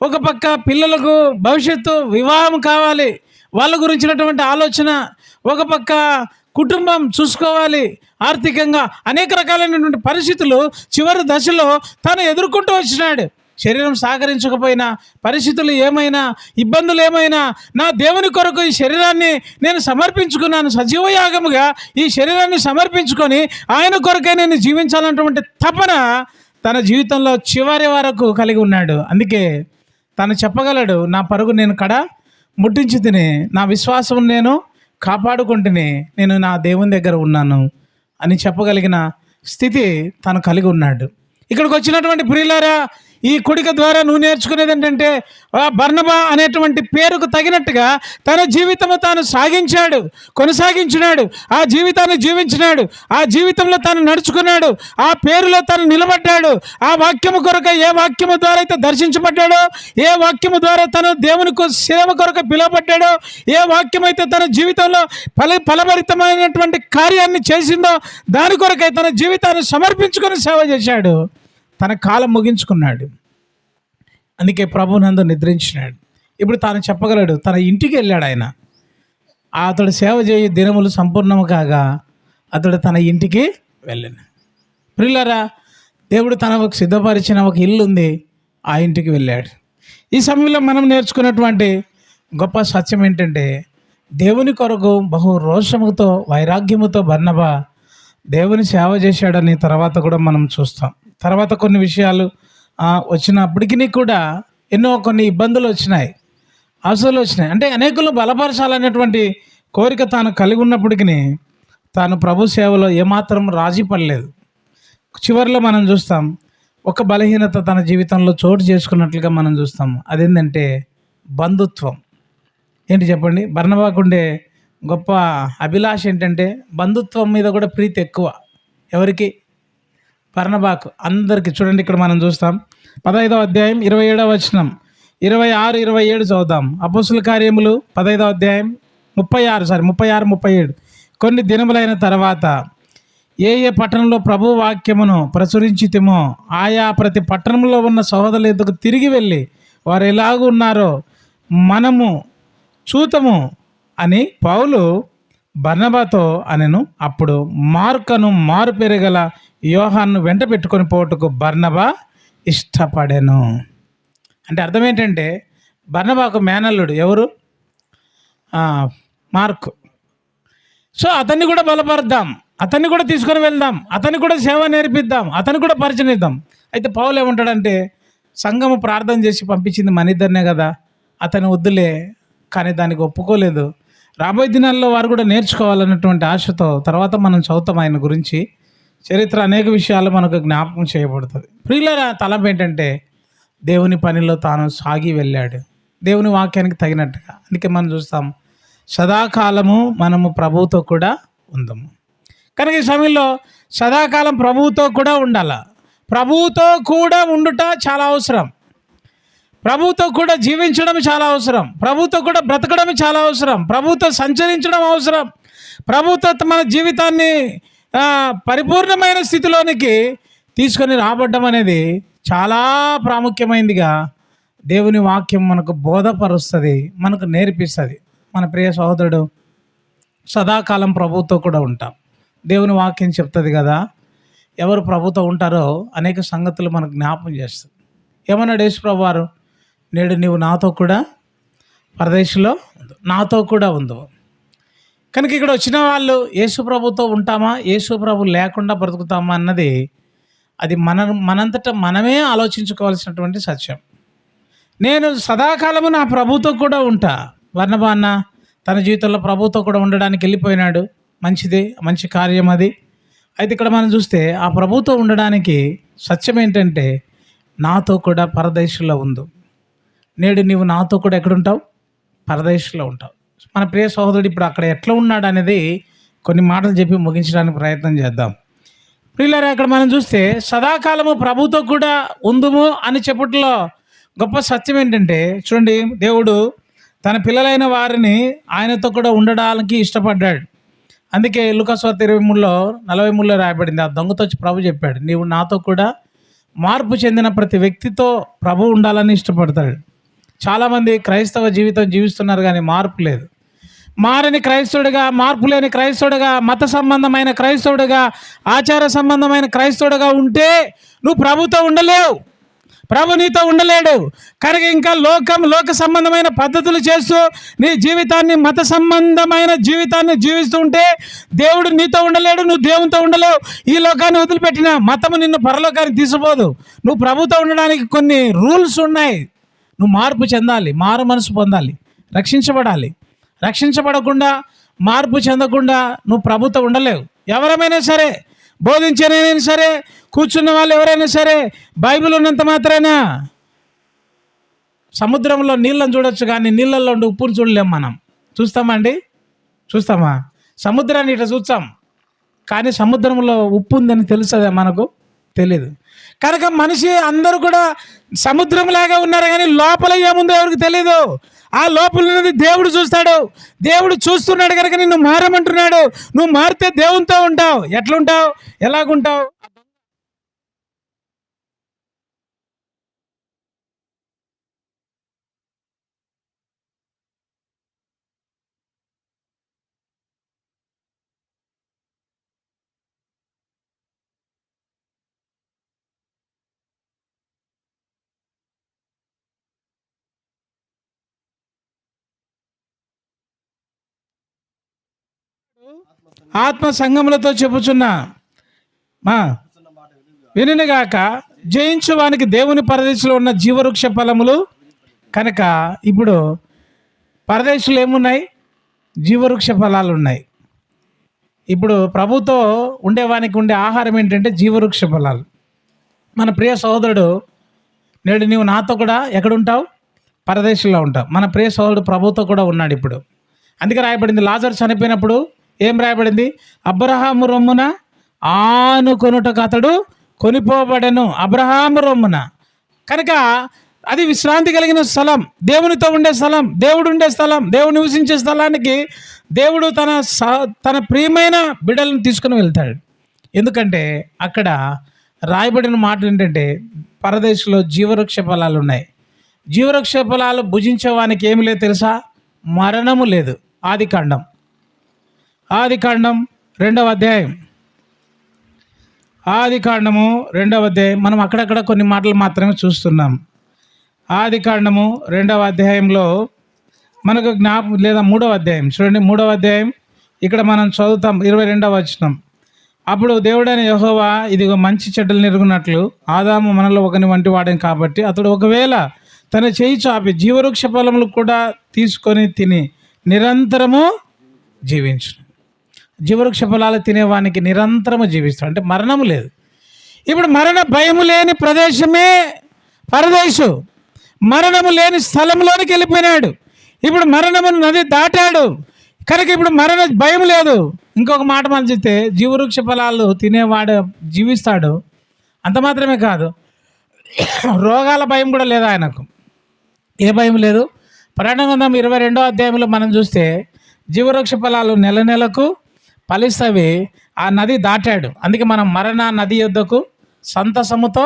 ఒక పక్క పిల్లలకు భవిష్యత్తు వివాహం కావాలి, వాళ్ళ గురించినటువంటి ఆలోచన, ఒక పక్క కుటుంబం చూసుకోవాలి, ఆర్థికంగా అనేక రకాలైనటువంటి పరిస్థితులు చివరి దశలో తాను ఎదుర్కొంటూ వచ్చినాడు. శరీరం సహకరించకపోయినా, పరిస్థితులు ఏమైనా, ఇబ్బందులు ఏమైనా, నా దేవుని కొరకు ఈ శరీరాన్ని నేను సమర్పించుకున్నాను, సజీవయాగముగా ఈ శరీరాన్ని సమర్పించుకొని ఆయన కొరకే నేను జీవించాలన్నటువంటి తపన తన జీవితంలో చివరి వరకు కలిగి ఉన్నాడు. అందుకే తను చెప్పగలడు, నా పరుగు నేను ముట్టించి తిని, నా విశ్వాసం నేను కాపాడుకుంటుని, నేను నా దేవుని దగ్గర ఉన్నాను అని చెప్పగలిగిన స్థితి తను కలిగి ఉన్నాడు. ఇక్కడికి వచ్చినటువంటి ప్రియులారా, ఈ కొడుక ద్వారా నువ్వు నేర్చుకునేది ఏంటంటే, బర్నబా అనేటువంటి పేరుకు తగినట్టుగా తన జీవితము తాను సాగించాడు, కొనసాగించినాడు, ఆ జీవితాన్ని జీవించినాడు, ఆ జీవితంలో తాను నడుచుకున్నాడు, ఆ పేరులో తాను నిలబడ్డాడు. ఆ వాక్యము కొరకు, ఏ వాక్యము ద్వారా అయితే దర్శించబడ్డాడో, ఏ వాక్యము ద్వారా తను దేవుని సేవ కొరకు పిలువబడ్డాడో, ఏ వాక్యం అయితే తన జీవితంలో ఫలభరితమైనటువంటి కార్యాన్ని చేసిందో దాని కొరకై తన జీవితాన్ని సమర్పించుకొని సేవ చేశాడు. తన కాలం ముగించుకున్నాడు. అందుకే ప్రభునందు నిద్రించినాడు. ఇప్పుడు తాను చెప్పగలడు, తన ఇంటికి వెళ్ళాడు. ఆయన అతడు సేవ చేయి దినములు సంపూర్ణము కాగా అతడు తన ఇంటికి వెళ్ళాను. ప్రియులారా, దేవుడు తనకు సిద్ధపరిచిన ఒక ఇల్లు ఉంది, ఆ ఇంటికి వెళ్ళాడు. ఈ సమయంలో మనం నేర్చుకున్నటువంటి గొప్ప సత్యం ఏంటంటే, దేవుని కొరకు బహు రోషముతో, వైరాగ్యముతో బర్నబా దేవుని సేవ చేశాడని తర్వాత కూడా మనం చూస్తాం. తర్వాత కొన్ని విషయాలు వచ్చినప్పటికీ కూడా కొన్ని ఇబ్బందులు వచ్చినాయి, అవసరాలు వచ్చినాయి. అంటే అనేకులను బలపరచాలనేటువంటి కోరిక తాను కలిగి ఉన్నప్పటికీ తాను ప్రభు సేవలో ఏమాత్రం రాజీ పడలేదు. చివరిలో మనం చూస్తాం, ఒక బలహీనత తన జీవితంలో చోటు చేసుకున్నట్లుగా మనం చూస్తాం. అదేంటంటే బంధుత్వం. ఏంటి చెప్పండి, బర్నబాకుండే గొప్ప అభిలాష ఏంటంటే బంధుత్వం మీద కూడా ప్రీతి ఎక్కువ. ఎవరికి? బర్నబాకు. అందరికీ. చూడండి, ఇక్కడ మనం చూస్తాం 15వ అధ్యాయం 27వ వచనం, 26, 27 చదువుదాం. అపోస్తుల కార్యములు 15వ అధ్యాయం 36, 37. కొన్ని దినములైన తర్వాత ఏ పట్టణంలో ప్రభు వాక్యమును ప్రచురించితిమో ఆయా ప్రతి పట్టణంలో ఉన్న సహోదరుల ఎద్దుకు తిరిగి వెళ్ళి వారు ఎలాగూ ఉన్నారో మనము చూతము అని పౌలు బర్నబాతో అనెను. అప్పుడు మార్కను మారు పెరగల యోహాను వెంట పెట్టుకొని పోటుకు బర్నబా ఇష్టపడెను. అంటే అర్థం ఏంటంటే, బర్నబాకు మేనల్లుడు ఎవరు? మార్కు. సో అతన్ని కూడా బలపరుద్దాం, అతన్ని కూడా తీసుకొని వెళ్దాం, అతన్ని కూడా సేవ నేర్పిద్దాం, అతన్ని కూడా పరిచయం ఇద్దాం. అయితే పౌలు ఏమంటాడంటే, సంఘము ప్రార్థన చేసి పంపించింది మన ఇద్దరినే కదా, అతను వద్దులే, కానీ దానికి ఒప్పుకోలేదు. రాబోయే దినాల్లో వారు కూడా నేర్చుకోవాలన్నటువంటి ఆశతో తర్వాత మనం చదువుతాం ఆయన గురించి. చరిత్ర అనేక విషయాలు మనకు జ్ఞాపకం చేయబడుతుంది. ప్రియులారా, తలంపు ఏంటంటే, దేవుని పనిలో తాను సాగి వెళ్ళాడు, దేవుని వాక్యానికి తగినట్టుగా. అందుకే మనం చూస్తాం, సదాకాలము మనము ప్రభువుతో కూడా ఉందాము. కనుక ఈ సమయంలో సదాకాలం ప్రభువుతో కూడా ఉండాల. ప్రభువుతో కూడా ఉండుట చాలా అవసరం. ప్రభువుతో కూడా జీవించడం చాలా అవసరం. ప్రభువుతో కూడా బ్రతకడం చాలా అవసరం. ప్రభువుతో సంచరించడం అవసరం. ప్రభువుతో మన జీవితాన్ని పరిపూర్ణమైన స్థితిలోనికి తీసుకొని రాబడ్డం అనేది చాలా ప్రాముఖ్యమైనదిగా దేవుని వాక్యం మనకు బోధపరుస్తుంది, మనకు నేర్పిస్తుంది. మన ప్రియ సహోదరుడు, సదాకాలం ప్రభువుతో కూడా ఉంటాం. దేవుని వాక్యం చెప్తుంది కదా, ఎవరు ప్రభుతో ఉంటారో అనేక సంగతులు మనకు జ్ఞాపం చేస్తుంది. ఏమన్నాడు యేసుప్రభు వారు? నేడు నీవు నాతో కూడా పరదేశంలో నాతో కూడా ఉందో. కనుక ఇక్కడ వచ్చిన వాళ్ళు యేసు ప్రభుతో ఉంటామా, యేసు ప్రభు లేకుండా బ్రతుకుతామా అన్నది అది మనంతటా మనమే ఆలోచించుకోవాల్సినటువంటి సత్యం. నేను సదాకాలము నా ప్రభుతో కూడా ఉంటా. వర్ణబా అన్న తన జీవితంలో ప్రభుతో కూడా ఉండడానికి వెళ్ళిపోయినాడు. మంచిది, మంచి కార్యం అది. అయితే ఇక్కడ మనం చూస్తే ఆ ప్రభుతో ఉండడానికి సత్యం ఏంటంటే నాతో కూడా పరదేశంలో ఉండు. నేడు నీవు నాతో కూడా ఎక్కడుంటావు? పరదేశంలో ఉంటావు. మన ప్రియ సహోదరుడు ఇప్పుడు అక్కడ ఎట్లా ఉన్నాడు అనేది కొన్ని మాటలు చెప్పి ముగించడానికి ప్రయత్నం చేద్దాం. ప్రియులారా, ఇక్కడ మనం చూస్తే సదాకాలము ప్రభుతో కూడా ఉందుము అని చెప్పట్లో గొప్ప సత్యం ఏంటంటే, చూడండి, దేవుడు తన పిల్లలైన వారిని ఆయనతో కూడా ఉండడానికి ఇష్టపడ్డాడు. అందుకే లూకా సువార్త 23:43 రాయబడింది. ఆ దొంగతో వచ్చి ప్రభు చెప్పాడు, నీవు నాతో కూడా మార్పు చెందిన ప్రతి వ్యక్తితో ప్రభు ఉండాలని ఇష్టపడతాడు. చాలామంది క్రైస్తవ జీవితం జీవిస్తున్నారు కానీ మార్పు లేదు. మారని క్రైస్తవుడిగా, మార్పు లేని క్రైస్తవుడిగా, మత సంబంధమైన క్రైస్తవుడిగా, ఆచార సంబంధమైన క్రైస్తవుడిగా ఉంటే నువ్వు ప్రభుతో ఉండలేవు. ప్రభు నీతో ఉండలేడు. కనుక ఇంకా లోక సంబంధమైన పద్ధతులు చేస్తూ నీ జీవితాన్ని, మత సంబంధమైన జీవితాన్ని జీవిస్తూ ఉంటే దేవుడు నీతో ఉండలేడు, నువ్వు దేవునితో ఉండలేవు. ఈ లోకాన్ని వదిలిపెట్టిన మతము నిన్ను పరలోకానికి తీసుకుపోదు. నువ్వు ప్రభుతో ఉండడానికి కొన్ని రూల్స్ ఉన్నాయి. నువ్వు మార్పు చెందాలి, మారు మనసు పొందాలి, రక్షించబడాలి. రక్షించబడకుండా, మార్పు చెందకుండా నువ్వు ప్రభుతో ఉండలేవు. ఎవరైనా సరే, బోధించేనైనా సరే, కూర్చున్న వాళ్ళు ఎవరైనా సరే, బైబిల్ ఉన్నంత మాత్రాన సముద్రంలో నీళ్ళని చూడొచ్చు కానీ నీళ్ళల్లో ఉండి ఉప్పును చూడలేం. మనం చూస్తామా అండి? చూస్తామా? సముద్రాన్ని ఇట్లా చూస్తాం కానీ సముద్రంలో ఉప్పు ఉందని తెలుస్తుందా? మనకు తెలీదు. కనుక మనిషి అందరూ కూడా సముద్రంలాగా ఉన్నారు కానీ లోపల ఏముందో ఎవరికి తెలీదు. ఆ లోపల ఉన్నది దేవుడు చూస్తాడు. దేవుడు చూస్తున్నాడు కనుక నిన్ను మారమంటున్నాడు. నువ్వు మారితే దేవునితో ఉంటావు. ఎట్లుంటావు? ఎలాగుంటావు? ఆత్మ సంఘములతో చెప్పుచున్నా మా వినుగాక, జయించు వానికి దేవుని పరదేశంలో ఉన్న జీవవృక్ష ఫలములు. కనుక ఇప్పుడు పరదేశంలో ఏమున్నాయి? జీవవృక్ష ఫలాలు ఉన్నాయి. ఇప్పుడు ప్రభుతో ఉండేవానికి ఉండే ఆహారం ఏంటంటే జీవవృక్ష ఫలాలు. మన ప్రియ సహోదరుడు, నేడు నీవు నాతో కూడా ఎక్కడుంటావు? పరదేశంలో ఉంటావు. మన ప్రియ సహోదరుడు ప్రభుతో కూడా ఉన్నాడు ఇప్పుడు. అందుకే రాయబడింది, లాజరు చనిపోయినప్పుడు ఏం రాయబడింది? అబ్రహాము రొమ్మున ఆనుకొనుటకు అతడు కొనిపోబడెను. అబ్రహాము రొమ్మున. కనుక అది విశ్రాంతి కలిగిన స్థలం, దేవునితో ఉండే స్థలం, దేవుడు ఉండే స్థలం, దేవుడు నివసించే స్థలానికి దేవుడు తన ప్రియమైన బిడ్డలను తీసుకుని వెళ్తాడు. ఎందుకంటే అక్కడ రాయబడిన మాట ఏంటంటే పరదేశంలో జీవవృక్ష ఫలాలు ఉన్నాయి. జీవవృక్ష ఫలాలు భుజించేవానికి ఏమి లేదు తెలుసా? మరణము లేదు. ఆదికాండం 2వ అధ్యాయం. ఆదికాండము 2వ అధ్యాయం. మనం అక్కడక్కడ కొన్ని మాటలు మాత్రమే చూస్తున్నాం. ఆదికాండము 2వ అధ్యాయంలో మనకు లేదా 3వ అధ్యాయం చూడండి. 3వ అధ్యాయం ఇక్కడ మనం చదువుతాం. 22వ వచనం. అప్పుడు దేవుడైన యెహోవా ఇదిగో మంచి చెడ్డలు నెరుగునట్లు ఆదాము మనలో ఒకని వంటి వాడని కాబట్టి అతడు ఒకవేళ తన చేయి చాపి జీవవృక్ష ఫలములు కూడా తీసుకొని తిని నిరంతరము జీవించు. జీవవృక్ష ఫలాలు తినేవానికి నిరంతరము జీవిస్తాడు. అంటే మరణము లేదు. ఇప్పుడు మరణ భయము లేని ప్రదేశమే పరదేశం. మరణము లేని స్థలంలోనికి వెళ్ళిపోయినాడు. ఇప్పుడు మరణము నది దాటాడు కనుక ఇప్పుడు మరణ భయం లేదు. ఇంకొక మాట మనం చెప్తే జీవవృక్ష ఫలాలు తినేవాడు జీవిస్తాడు. అంత మాత్రమే కాదు, రోగాల భయం కూడా లేదు ఆయనకు. ఏ భయం లేదు. ప్రకటన గ్రంథం 22వ అధ్యాయంలో మనం చూస్తే జీవవృక్ష ఫలాలు నెల నెలకు ఫలిస్తవి. ఆ నది దాటాడు. అందుకే మనం మరణ నది యొద్దకు సంతసముతో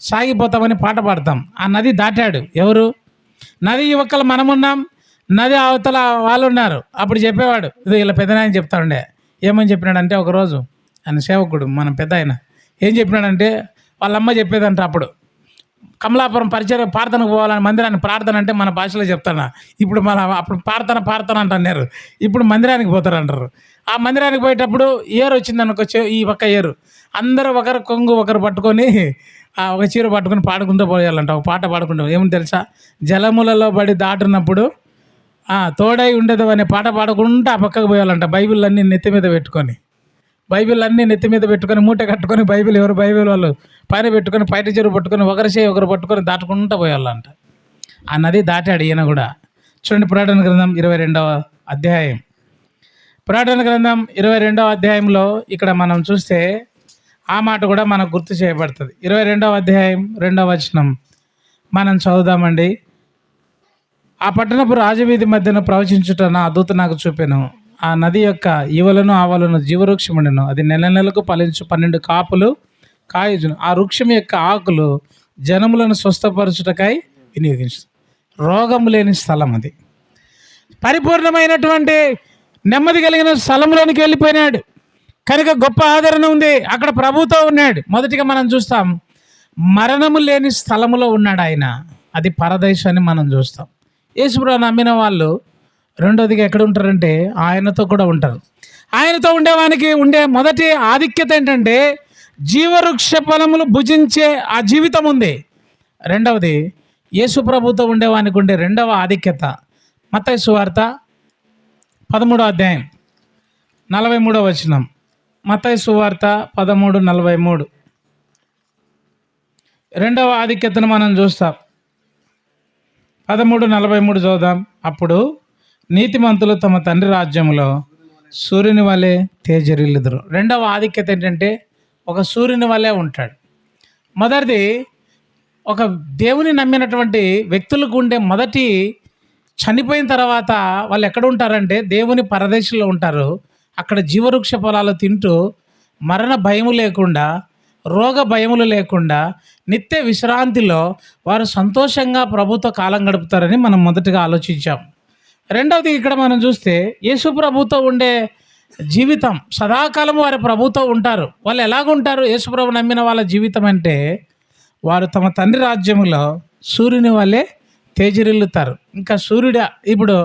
సాగిపోతామని పాట పాడతాం. ఆ నది దాటాడు. ఎవరు? నది యువకలు మనమున్నాం, నది అవతల వాళ్ళు ఉన్నారు. అప్పుడు చెప్పేవాడు, ఇది ఇలా పెద్దనాయన చెప్తా ఉండే. ఏమని చెప్పినాడంటే ఒకరోజు ఆయన సేవకుడు మన పెద్ద ఆయన ఏం చెప్పినాడంటే వాళ్ళమ్మ చెప్పేదంట అప్పుడు, కమలాపురం పరిచయం ప్రార్థనకు పోవాలని మందిరానికి ప్రార్థన అంటే మన భాషలో చెప్తాను. ఇప్పుడు మన అప్పుడు ప్రార్థన అంటున్నారు, ఇప్పుడు మందిరానికి పోతారు అంటారు. ఆ మందిరానికి పోయేటప్పుడు ఏరు వచ్చిందనుకో, ఈ పక్క ఏరు, అందరూ ఒకరు కొంగు ఒకరు పట్టుకొని ఒక చీర పట్టుకొని పాడుకుంటూ పోయాలంట. ఒక పాట పాడుకుంటాం, ఏమని తెలుసా? జలములలో పడి దాటున్నప్పుడు తోడై ఉండదు అనే పాట పాడుకుంటూ ఆ పక్కకు పోయాలంట. బైబిల్ అన్నీ నెత్తి మీద పెట్టుకొని మూట కట్టుకొని బైబిల్ వాళ్ళు పైన పెట్టుకొని పైట చెరువు పట్టుకొని ఒకరి చేయి ఒకరు పట్టుకొని దాటుకుంటూ పోయాలంట. ఆ నది దాటాడు ఈయన కూడా. చూడండి, పురాటన గ్రంథం 22వ అధ్యాయం. పురాటన గ్రంథం 22వ అధ్యాయంలో ఇక్కడ మనం చూస్తే ఆ మాట కూడా మనకు గుర్తు చేయబడుతుంది. 22వ అధ్యాయం 2వ వచనం మనం చదువుదామండి. ఆ పట్టణపు రాజవీధి మధ్యన ప్రవచించుట నా దూత నాకు చూపెను. ఆ నది యొక్క ఈవలను ఆవలను జీవవృక్షముండెను. అది నెలకు ఫలించు 12 కాపులు కాయజును. ఆ వృక్షం యొక్క ఆకులు జనములను స్వస్థపరచుటకై వినియోగించు. రోగము లేని స్థలం అది. పరిపూర్ణమైనటువంటి నెమ్మది కలిగిన స్థలంలోనికి వెళ్ళిపోయినాడు కనుక గొప్ప ఆదరణ ఉంది. అక్కడ ప్రభుతో ఉన్నాడు. మొదటిగా మనం చూస్తాం, మరణము లేని స్థలములో ఉన్నాడు ఆయన. అది పరదేశం అని మనం చూస్తాం. యేసుప్రభువు నమ్మిన వాళ్ళు రెండోదిగా ఎక్కడ ఉంటారంటే ఆయనతో కూడా ఉంటారు. ఆయనతో ఉండేవానికి ఉండే మొదటి ఆధిక్యత ఏంటంటే జీవవృక్ష ఫలములు భుజించే ఆ జీవితం ఉంది. రెండవది యేసుప్రభుతో ఉండేవానికి ఉండే రెండవ ఆధిక్యత మత్తయి సువార్త 13వ అధ్యాయం 43వ వచనం. మత్తయి సువార్త 13:43 రెండవ ఆధిక్యతను మనం చూస్తాం. 13:43 చూద్దాం. అప్పుడు నీతిమంతులు తమ తండ్రి రాజ్యంలో సూర్యుని వలె తేజరిల్లుదురు. రెండవ ఆధిక్యత ఏంటంటే ఒక సూర్యుని వలె ఉంటాడు. మొదటిది, ఒక దేవుని నమ్మినటువంటి వ్యక్తులకు ఉండే మొదటి, చనిపోయిన తర్వాత వాళ్ళు ఎక్కడ ఉంటారంటే దేవుని పరదేశంలో ఉంటారు. అక్కడ జీవవృక్ష ఫలాలు తింటూ మరణ భయము లేకుండా, రోగ భయములు లేకుండా నిత్య విశ్రాంతిలో వారు సంతోషంగా ప్రభుతో కాలం గడుపుతారని మనం మొదటగా ఆలోచించాం. రెండవది, ఇక్కడ మనం చూస్తే యేసు ప్రభుతో ఉండే జీవితం, సదాకాలం వారి ప్రభుతో ఉంటారు. వాళ్ళు ఎలాగుంటారు యేసు ప్రభు నమ్మిన వాళ్ళ జీవితం అంటే, వారు తమ తండ్రి రాజ్యములో సూర్యుని వల్లే తేజరిల్లుతారు. ఇంకా సూర్యుడు, ఇప్పుడు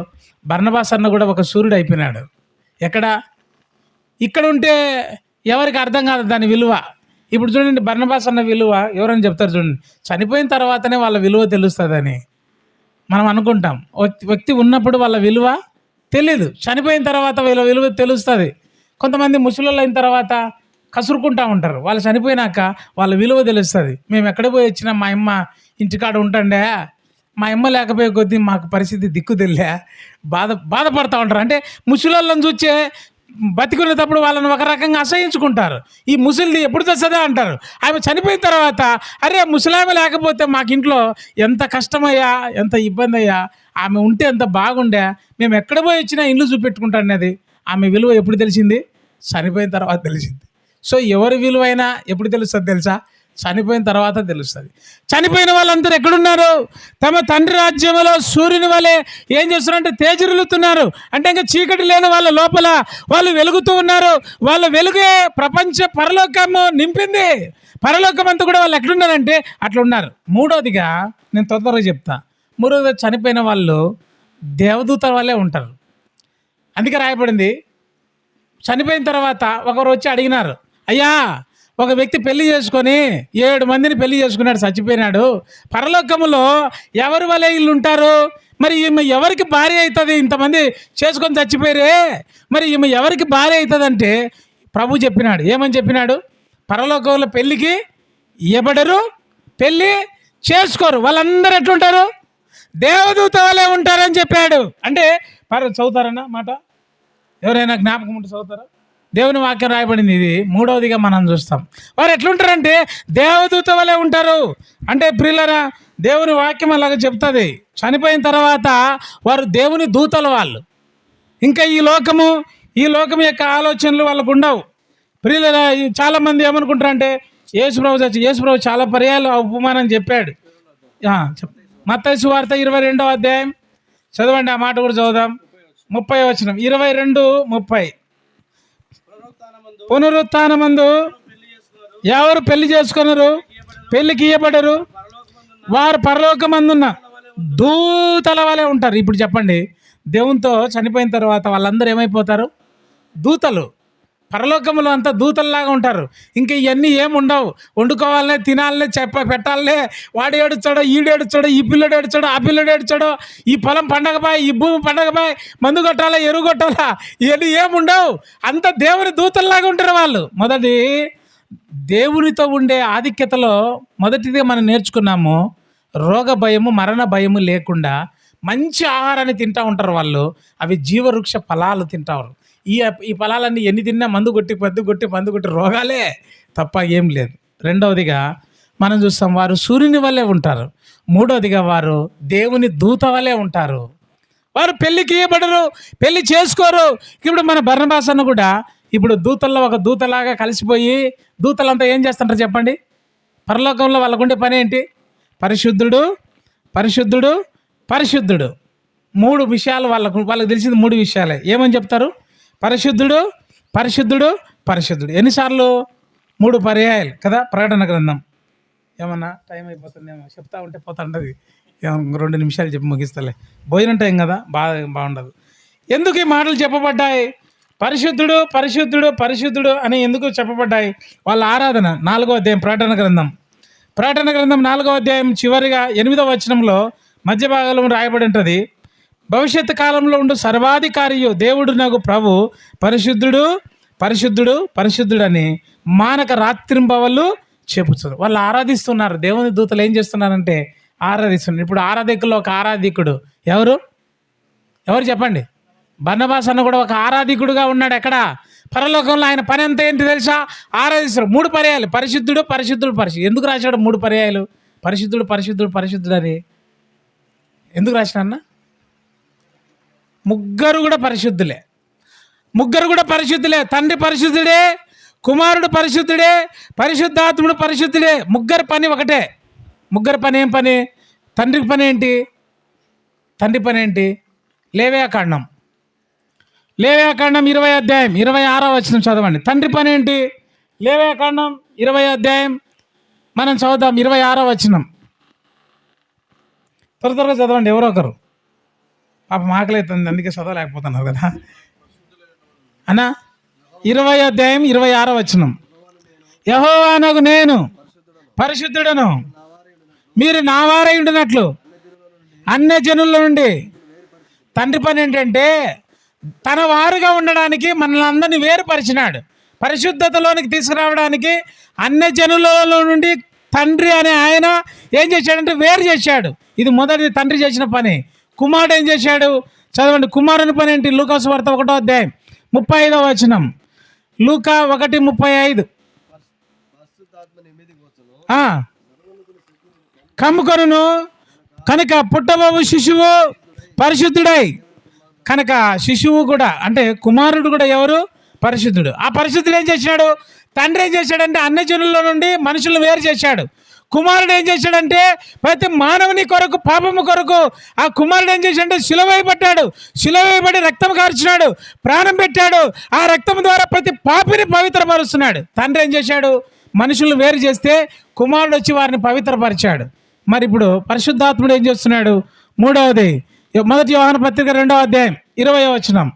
బర్నబాస్ అన్న కూడా ఒక సూర్యుడు అయిపోయినాడు. ఇక్కడ ఉంటే ఎవరికి అర్థం కాదు దాని విలువ. ఇప్పుడు చూడండి, బర్నబాస్ అన్న విలువ ఎవరైనా చెప్తారు చూడండి, చనిపోయిన తర్వాతనే వాళ్ళ విలువ తెలుస్తుందని మనం అనుకుంటాం. వ్యక్తి ఉన్నప్పుడు వాళ్ళ విలువ తెలీదు, చనిపోయిన తర్వాత వీళ్ళ విలువ తెలుస్తుంది. కొంతమంది ముసలోళ్ళు అయిన తర్వాత కసురుకుంటూ ఉంటారు, వాళ్ళు చనిపోయినాక వాళ్ళ విలువ తెలుస్తుంది. మేము ఎక్కడ పోయి వచ్చినా మా అమ్మ ఇంటికాడ ఉంటుండే, మా అమ్మ లేకపోయే కొద్దీ మాకు పరిస్థితి దిక్కు తెలియే బాధపడుతూ ఉంటారు. అంటే ముసలోళ్ళని చూచే బతికునేటప్పుడు వాళ్ళని ఒక రకంగా అసహించుకుంటారు. ఈ ముసలిది ఎప్పుడు తెస్తుందా అంటారు. ఆమె చనిపోయిన తర్వాత, అరే ముసలామె లేకపోతే మాకు ఇంట్లో ఎంత కష్టమయ్యా, ఎంత ఇబ్బంది అయ్యా, ఆమె ఉంటే ఎంత బాగుండే, మేము ఎక్కడ పోయి వచ్చినా ఇల్లు చూపెట్టుకుంటాం అనేది. ఆమె విలువ ఎప్పుడు తెలిసింది? చనిపోయిన తర్వాత తెలిసింది. సో ఎవరి విలువ అయినా ఎప్పుడు తెలుస్తుంది తెలుసా? చనిపోయిన తర్వాత తెలుస్తుంది. చనిపోయిన వాళ్ళందరూ ఎక్కడున్నారు? తమ తండ్రి రాజ్యంలో సూర్యుని వలె ఏం చేస్తున్నారంటే తేజరిల్లుతున్నారు. అంటే ఇంకా చీకటి లేని వాళ్ళ లోపల వాళ్ళు వెలుగుతూ ఉన్నారు. వాళ్ళ వెలుగే ప్రపంచ పరలోకము నింపింది. పరలోకం అంతా కూడా వాళ్ళు ఎట్లున్నారంటే అట్లా ఉన్నారు. మూడోదిగా నేను తొందరగా చెప్తా. మూడోదిగా చనిపోయిన వాళ్ళు దేవదూతల వల్లే ఉంటారు. అందుకే రాయబడింది, చనిపోయిన తర్వాత ఒకరు వచ్చి అడిగినారు, అయ్యా ఒక వ్యక్తి పెళ్లి చేసుకొని 7 మందిని పెళ్లి చేసుకున్నాడు, చచ్చిపోయినాడు, పరలోకములో ఎవరి వలె ఇల్లు ఉంటారు, మరి ఈమె ఎవరికి భార్య అవుతుంది? ఇంతమంది చేసుకొని చచ్చిపోయారే, మరి ఈమె ఎవరికి భార్య అవుతుంది అంటే ప్రభు చెప్పినాడు. ఏమని చెప్పినాడు? పరలోకంలో పెళ్ళికి ఇవ్వబడరు, పెళ్ళి చేసుకోరు, వాళ్ళందరూ ఎట్లుంటారు? దేవదూత వలె ఉంటారని చెప్పాడు. అంటే చదువుతారన్న మాట, ఎవరైనా జ్ఞాపకం ఉంటే చదువుతారా? దేవుని వాక్యం రాయబడింది. ఇది మూడవదిగా మనం చూస్తాం. వారు ఎట్లుంటారంటే దేవదూత వలె ఉంటారు. అంటే ప్రియులరా, దేవుని వాక్యం అలాగ చెప్తుంది. చనిపోయిన తర్వాత వారు దేవుని దూతలు. వాళ్ళు ఇంకా ఈ లోకం యొక్క ఆలోచనలు వాళ్ళకు ఉండవు. ప్రియులరా, చాలామంది ఏమనుకుంటారంటే యేసుప్రభు చాలా పర్యాలు ఉపమానం చెప్పాడు. మత్తయి సువార్త 22వ అధ్యాయం చదవండి, ఆ మాట కూడా చదువుదాం. 30వ వచనం, 22:30. పునరుత్థానమందు ఎవరు పెళ్లి చేసుకున్నారు, పెళ్లికి ఇయ్యబడరు, వారు పరలోకమందున్న దూతల వలె ఉంటారు. ఇప్పుడు చెప్పండి, దేవునితో చనిపోయిన తర్వాత వాళ్ళందరూ ఏమైపోతారు? దూతలు. పరలోకములో అంతా దూతల్లాగా ఉంటారు. ఇంక ఇవన్నీ ఏముండవు. వండుకోవాలనే, తినాలనే, పెట్టాలనే, వాడు ఏడుచాడో, ఈడు ఏడుచాడో, ఈ పిల్లడు ఏడుచాడో, ఆ పిల్లడు ఏడుచాడో, ఈ పొలం పండగపాయ్, ఈ భూమి పండగపాయ్, మందు కొట్టాలా, ఎరువు కొట్టాలా, ఇవన్నీ ఏముండవు. అంత దేవుని దూతల్లాగా ఉంటారు వాళ్ళు. మొదటి దేవునితో ఉండే ఆధిక్యతలో మొదటిది మనం నేర్చుకున్నాము, రోగ భయము, మరణ భయము లేకుండా మంచి ఆహారాన్ని తింటూ ఉంటారు వాళ్ళు. అవి జీవవృక్ష ఫలాలు తింటారు. ఈ ఫలాలన్నీ ఎన్ని తిన్నా మందు కొట్టి రోగాలే తప్ప ఏం లేదు. రెండవదిగా మనం చూస్తాం, వారు సూర్యుని వల్లే ఉంటారు. మూడవదిగా వారు దేవుని దూత వల్లే ఉంటారు. వారు పెళ్ళికి ఇవ్వబడరు, పెళ్ళి చేసుకోరు. ఇప్పుడు మన బర్నబాస్ అన్న కూడా ఇప్పుడు దూతల్లో ఒక దూతలాగా కలిసిపోయి, దూతలంతా ఏం చేస్తుంటారు చెప్పండి? పరలోకంలో వాళ్ళకుండే పని ఏంటి? పరిశుద్ధుడు, పరిశుద్ధుడు, పరిశుద్ధుడు. 3 విషయాలు వాళ్ళకు తెలిసింది 3 విషయాలే. ఏమని చెప్తారు? పరిశుద్ధుడు, పరిశుద్ధుడు, పరిశుద్ధుడు. ఎన్నిసార్లు? 3 పర్యాయాలు కదా. ప్రకటన గ్రంథం ఏమన్నా టైం అయిపోతుందేమో, చెప్తా ఉంటే పోతుంటుంది. 2 నిమిషాలు చెప్పి ముగిస్తలే, భోజనం టైం కదా, బాగుండదు. ఎందుకు ఈ మాటలు చెప్పబడ్డాయి? పరిశుద్ధుడు, పరిశుద్ధుడు, పరిశుద్ధుడు అని ఎందుకు చెప్పబడ్డాయి? వాళ్ళ ఆరాధన. 4వ అధ్యాయం ప్రకటన గ్రంథం 4వ అధ్యాయం చివరిగా 8వ వచనంలో మధ్య భాగంలో రాయబడి ఉంటుంది, భవిష్యత్తు కాలంలో ఉండు సర్వాధికారియు దేవుడు నాకు ప్రభు పరిశుద్ధుడు, పరిశుద్ధుడు, పరిశుద్ధుడు అని మానక రాత్రింబవళ్ళు చెప్పుతారు. వాళ్ళు ఆరాధిస్తున్నారు. దేవుని దూతలు ఏం చేస్తున్నారంటే ఆరాధిస్తున్నారు. ఇప్పుడు ఆరాధికుల్లో ఒక ఆరాధికుడు ఎవరు చెప్పండి? బర్నబాస్ అన్న కూడా ఒక ఆరాధికుడుగా ఉన్నాడు. ఎక్కడ? పరలోకంలో. ఆయన పని అంతా ఏంటి తెలుసా? ఆరాధిస్తారు. 3 పర్యాయాలు పరిశుద్ధుడు, పరిశుద్ధుడు, పరిశుద్ధుడు. ఎందుకు రాశాడు 3 పర్యాయాలు పరిశుద్ధుడు, పరిశుద్ధుడు, పరిశుద్ధుడు అని? ఎందుకు రాసినా? ముగ్గురు కూడా పరిశుద్ధులే. తండ్రి పరిశుద్ధుడే, కుమారుడు పరిశుద్ధుడే, పరిశుద్ధాత్ముడు పరిశుద్ధుడే. ముగ్గురు పని ఒకటే. ముగ్గురు పని ఏం పని? తండ్రికి పని ఏంటి? తండ్రి పని ఏంటి? లేవ్యాకాండం 20వ అధ్యాయం 26వ వచనం చదవండి. తండ్రి పని ఏంటి? లేవ్యాకాండం 20వ అధ్యాయం మనం చదువుదాం. 26వ వచనం త్వరగా చదవండి. ఎవరో ఒకరు. పాపం ఆకలైతుంది, అందుకే చదవలేకపోతున్నారు కదా అన్నా. 20వ అధ్యాయం 26వ వచనం, యెహోవానగు నేను పరిశుద్ధుడను, మీరు నా వారై ఉండినట్లు అన్య జనుల నుండి. తండ్రి పని ఏంటంటే తన వారుగా ఉండడానికి మనల్ని అందరినీ వేరుపరిచినాడు. పరిశుద్ధతలోనికి తీసుకురావడానికి అన్య జనులలో నుండి తండ్రి అనే ఆయన ఏం చేశాడంటే వేరు చేశాడు. ఇది మొదటిది తండ్రి చేసిన పని. కుమారుడు ఏం చేశాడు? చదవండి. కుమారుని పని ఏంటి? లూకా సువార్త 1వ అధ్యాయం 35వ వచనం. లూకా 1:35. కమ్ముకొనును కనుక పుట్టబోవు శిశువు పరిశుద్ధుడై. కనుక శిశువు కూడా అంటే కుమారుడు కూడా ఎవరు? పరిశుద్ధుడు. ఆ పరిశుద్ధుడు ఏం చేశాడు? తండ్రి ఏం చేశాడంటే అన్ని జనుల నుండి మనుషులను వేరు చేశాడు. కుమారుడు ఏం చేశాడంటే ప్రతి మానవుని కొరకు, పాపము కొరకు ఆ కుమారుడు ఏం చేశాడంటే శిలువవేయబడి రక్తం కార్చినాడు, ప్రాణం పెట్టాడు. ఆ రక్తం ద్వారా ప్రతి పాపిని పవిత్రపరుస్తున్నాడు. తండ్రి ఏం చేశాడు? మనుషులను వేరు చేస్తే కుమారుడు వచ్చి వారిని పవిత్రపరిచాడు. మరి ఇప్పుడు పరిశుద్ధాత్ముడు ఏం చేస్తున్నాడు? 3వది 1 యోహాను పత్రిక 2వ అధ్యాయం 20వ వచనం.